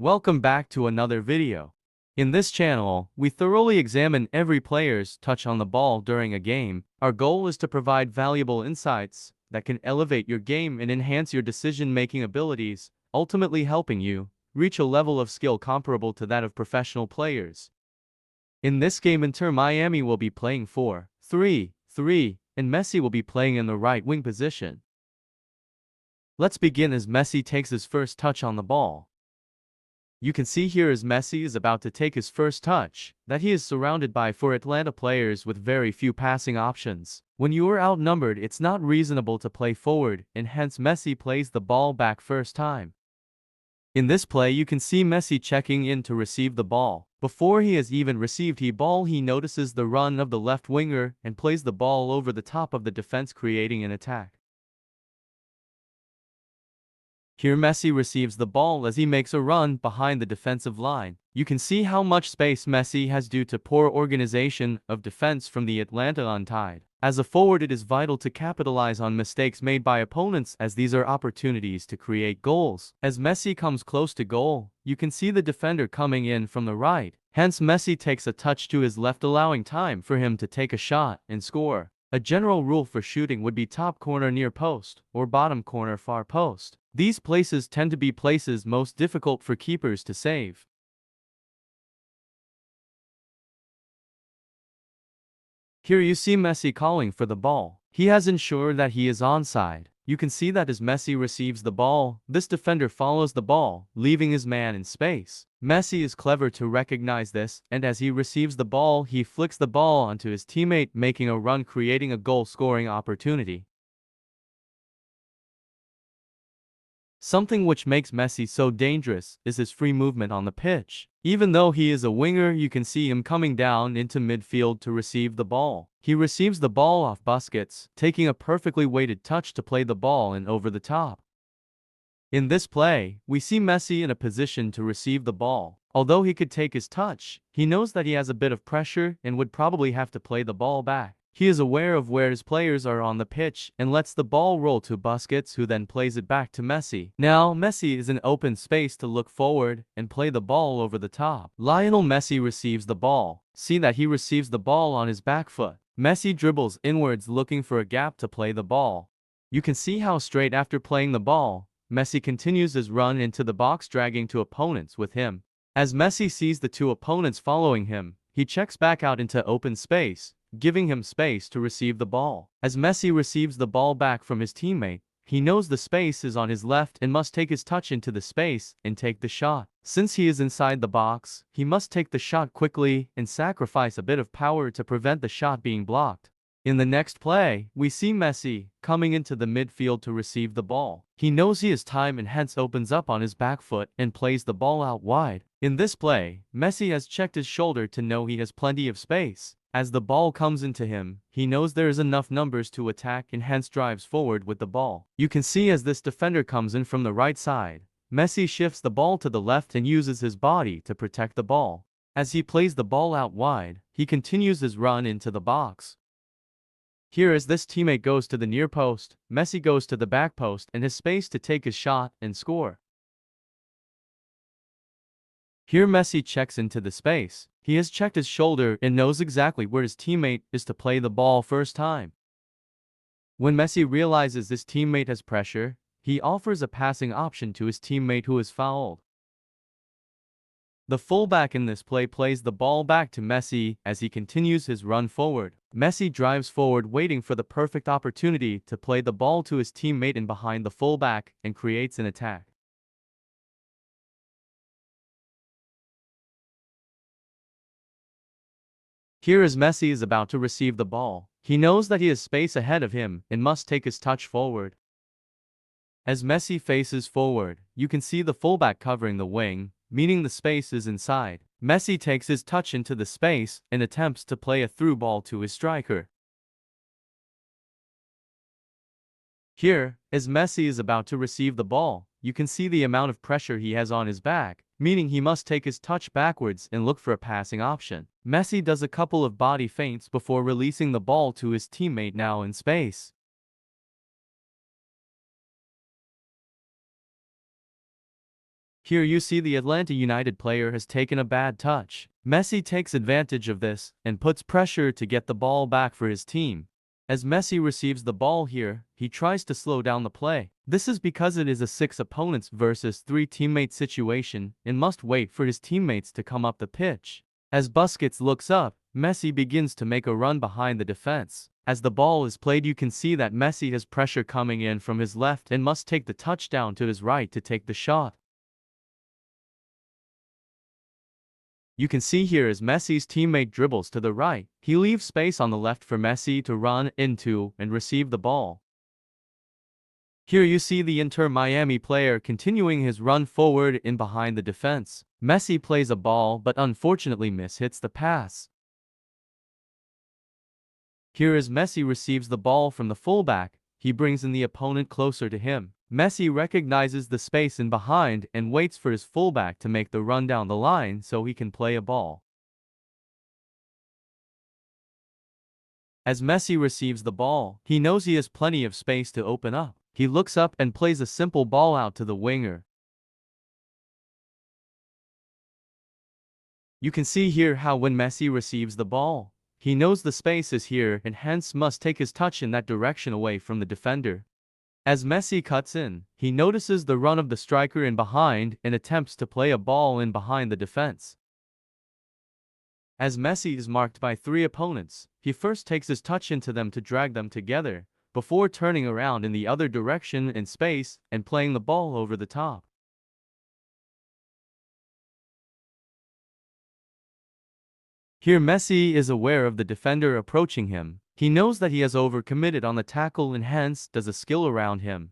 Welcome back to another video. In this channel, we thoroughly examine every player's touch on the ball during a game. Our goal is to provide valuable insights that can elevate your game and enhance your decision-making abilities, ultimately helping you reach a level of skill comparable to that of professional players. In this game, Inter Miami will be playing 4-3-3, and Messi will be playing in the right wing position. Let's begin as Messi takes his first touch on the ball. You can see here as Messi is about to take his first touch, that he is surrounded by four Atlanta players with very few passing options. When you are outnumbered, it's not reasonable to play forward, and hence Messi plays the ball back first time. In this play, you can see Messi checking in to receive the ball. Before he has even received the ball, he notices the run of the left winger and plays the ball over the top of the defense, creating an attack. Here Messi receives the ball as he makes a run behind the defensive line. You can see how much space Messi has due to poor organization of defense from the Atlanta Untied. As a forward, it is vital to capitalize on mistakes made by opponents, as these are opportunities to create goals. As Messi comes close to goal, you can see the defender coming in from the right. Hence Messi takes a touch to his left, allowing time for him to take a shot and score. A general rule for shooting would be top corner near post or bottom corner far post. These places tend to be places most difficult for keepers to save. Here you see Messi calling for the ball. He has ensured that he is onside. You can see that as Messi receives the ball, this defender follows the ball, leaving his man in space. Messi is clever to recognize this, and as he receives the ball, he flicks the ball onto his teammate, making a run, creating a goal-scoring opportunity. Something which makes Messi so dangerous is his free movement on the pitch. Even though he is a winger, you can see him coming down into midfield to receive the ball. He receives the ball off Busquets, taking a perfectly weighted touch to play the ball in over the top. In this play, we see Messi in a position to receive the ball. Although he could take his touch, he knows that he has a bit of pressure and would probably have to play the ball back. He is aware of where his players are on the pitch and lets the ball roll to Busquets, who then plays it back to Messi. Now, Messi is in open space to look forward and play the ball over the top. Lionel Messi receives the ball. See that he receives the ball on his back foot. Messi dribbles inwards looking for a gap to play the ball. You can see how straight after playing the ball, Messi continues his run into the box, dragging two opponents with him. As Messi sees the two opponents following him, he checks back out into open space, giving him space to receive the ball. As Messi receives the ball back from his teammate, he knows the space is on his left and must take his touch into the space and take the shot. Since he is inside the box, he must take the shot quickly and sacrifice a bit of power to prevent the shot being blocked. In the next play, we see Messi coming into the midfield to receive the ball. He knows he has time and hence opens up on his back foot and plays the ball out wide. In this play, Messi has checked his shoulder to know he has plenty of space. As the ball comes into him, he knows there is enough numbers to attack and hence drives forward with the ball. You can see as this defender comes in from the right side, Messi shifts the ball to the left and uses his body to protect the ball. As he plays the ball out wide, he continues his run into the box. Here as this teammate goes to the near post, Messi goes to the back post and has space to take his shot and score. Here Messi checks into the space. He has checked his shoulder and knows exactly where his teammate is to play the ball first time. When Messi realizes his teammate has pressure, he offers a passing option to his teammate who is fouled. The fullback in this play plays the ball back to Messi as he continues his run forward. Messi drives forward, waiting for the perfect opportunity to play the ball to his teammate in behind the fullback and creates an attack. Here as Messi is about to receive the ball, he knows that he has space ahead of him and must take his touch forward. As Messi faces forward, you can see the fullback covering the wing, meaning the space is inside. Messi takes his touch into the space and attempts to play a through ball to his striker. Here, as Messi is about to receive the ball, you can see the amount of pressure he has on his back, meaning he must take his touch backwards and look for a passing option. Messi does a couple of body feints before releasing the ball to his teammate now in space. Here you see the Atlanta United player has taken a bad touch. Messi takes advantage of this and puts pressure to get the ball back for his team. As Messi receives the ball here, he tries to slow down the play. This is because it is a 6 opponents versus 3 teammates situation and must wait for his teammates to come up the pitch. As Busquets looks up, Messi begins to make a run behind the defense. As the ball is played, you can see that Messi has pressure coming in from his left and must take the touchdown to his right to take the shot. You can see here as Messi's teammate dribbles to the right, he leaves space on the left for Messi to run into and receive the ball. Here you see the Inter Miami player continuing his run forward in behind the defense. Messi plays a ball but unfortunately hits the pass. Here as Messi receives the ball from the fullback, he brings in the opponent closer to him. Messi recognizes the space in behind and waits for his fullback to make the run down the line so he can play a ball. As Messi receives the ball, he knows he has plenty of space to open up. He looks up and plays a simple ball out to the winger. You can see here how when Messi receives the ball, he knows the space is here and hence must take his touch in that direction away from the defender. As Messi cuts in, he notices the run of the striker in behind and attempts to play a ball in behind the defense. As Messi is marked by 3 opponents, he first takes his touch into them to drag them together, before turning around in the other direction in space and playing the ball over the top. Here Messi is aware of the defender approaching him. He knows that he has overcommitted on the tackle and hence does a skill around him.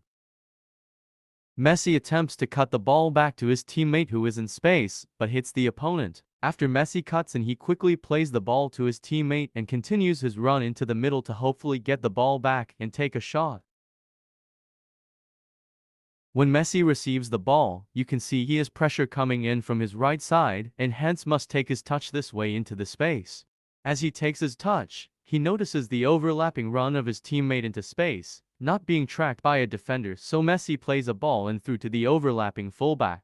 Messi attempts to cut the ball back to his teammate who is in space, but hits the opponent. After Messi cuts in, he quickly plays the ball to his teammate and continues his run into the middle to hopefully get the ball back and take a shot. When Messi receives the ball, you can see he has pressure coming in from his right side and hence must take his touch this way into the space. As he takes his touch, he notices the overlapping run of his teammate into space, not being tracked by a defender, so Messi plays a ball in through to the overlapping fullback.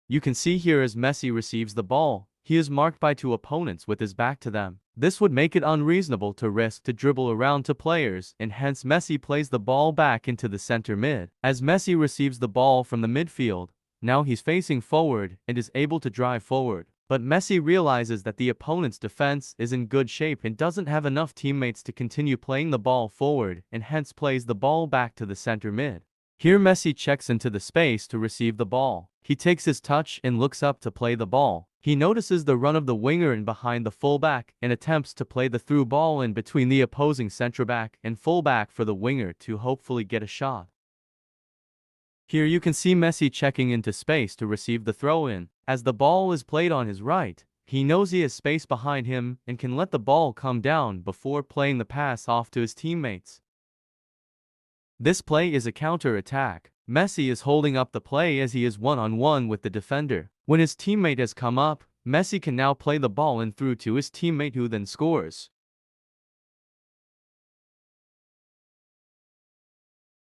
You can see here as Messi receives the ball, he is marked by 2 opponents with his back to them. This would make it unreasonable to risk to dribble around to players and hence Messi plays the ball back into the center mid. As Messi receives the ball from the midfield, now he's facing forward and is able to drive forward. But Messi realizes that the opponent's defense is in good shape and doesn't have enough teammates to continue playing the ball forward and hence plays the ball back to the center mid. Here Messi checks into the space to receive the ball. He takes his touch and looks up to play the ball. He notices the run of the winger in behind the fullback and attempts to play the through ball in between the opposing centre-back and fullback for the winger to hopefully get a shot. Here you can see Messi checking into space to receive the throw-in. As the ball is played on his right, he knows he has space behind him and can let the ball come down before playing the pass off to his teammates. This play is a counter-attack. Messi is holding up the play as he is one-on-one with the defender. When his teammate has come up, Messi can now play the ball in through to his teammate who then scores.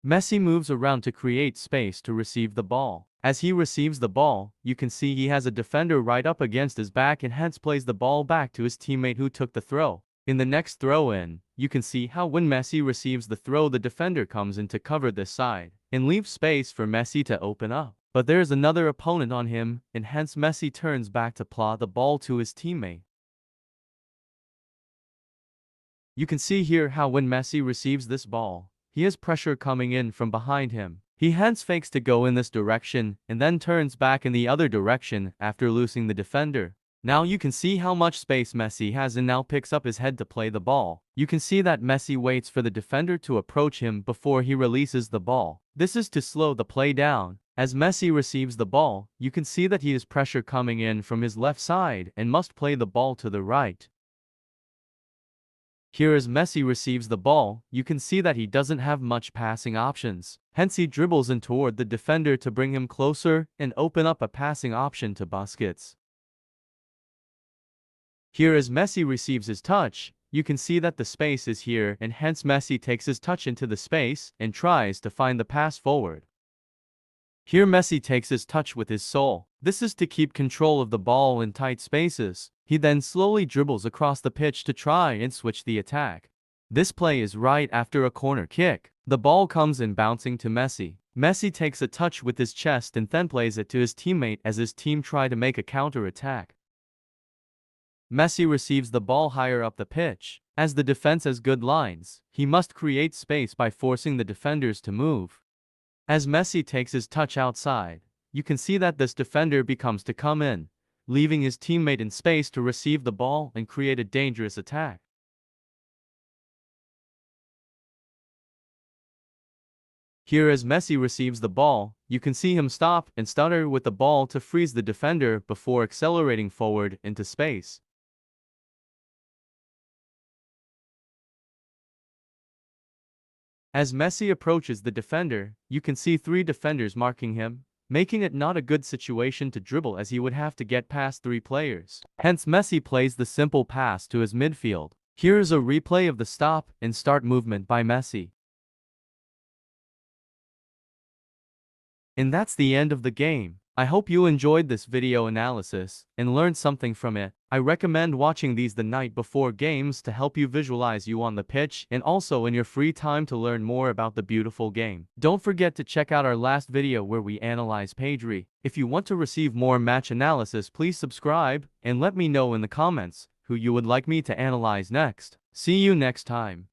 Messi moves around to create space to receive the ball. As he receives the ball, you can see he has a defender right up against his back and hence plays the ball back to his teammate who took the throw. In the next throw-in, you can see how when Messi receives the throw, the defender comes in to cover this side and leaves space for Messi to open up. But there is another opponent on him, and hence Messi turns back to plot the ball to his teammate. You can see here how when Messi receives this ball, he has pressure coming in from behind him. He hence fakes to go in this direction and then turns back in the other direction after losing the defender. Now you can see how much space Messi has and now picks up his head to play the ball. You can see that Messi waits for the defender to approach him before he releases the ball. This is to slow the play down. As Messi receives the ball, you can see that he has pressure coming in from his left side and must play the ball to the right. Here as Messi receives the ball, you can see that he doesn't have much passing options. Hence he dribbles in toward the defender to bring him closer and open up a passing option to Busquets. Here as Messi receives his touch, you can see that the space is here and hence Messi takes his touch into the space and tries to find the pass forward. Here Messi takes his touch with his soul. This is to keep control of the ball in tight spaces. He then slowly dribbles across the pitch to try and switch the attack. This play is right after a corner kick. The ball comes in bouncing to Messi. Messi takes a touch with his chest and then plays it to his teammate as his team try to make a counter-attack. Messi receives the ball higher up the pitch. As the defense has good lines, he must create space by forcing the defenders to move. As Messi takes his touch outside, you can see that this defender becomes to come in, leaving his teammate in space to receive the ball and create a dangerous attack. Here as Messi receives the ball, you can see him stop and stutter with the ball to freeze the defender before accelerating forward into space. As Messi approaches the defender, you can see 3 defenders marking him, making it not a good situation to dribble as he would have to get past 3 players. Hence Messi plays the simple pass to his midfield. Here is a replay of the stop and start movement by Messi. And that's the end of the game. I hope you enjoyed this video analysis and learned something from it. I recommend watching these the night before games to help you visualize you on the pitch and also in your free time to learn more about the beautiful game. Don't forget to check out our last video where we analyze Pedri. If you want to receive more match analysis, please subscribe and let me know in the comments who you would like me to analyze next. See you next time.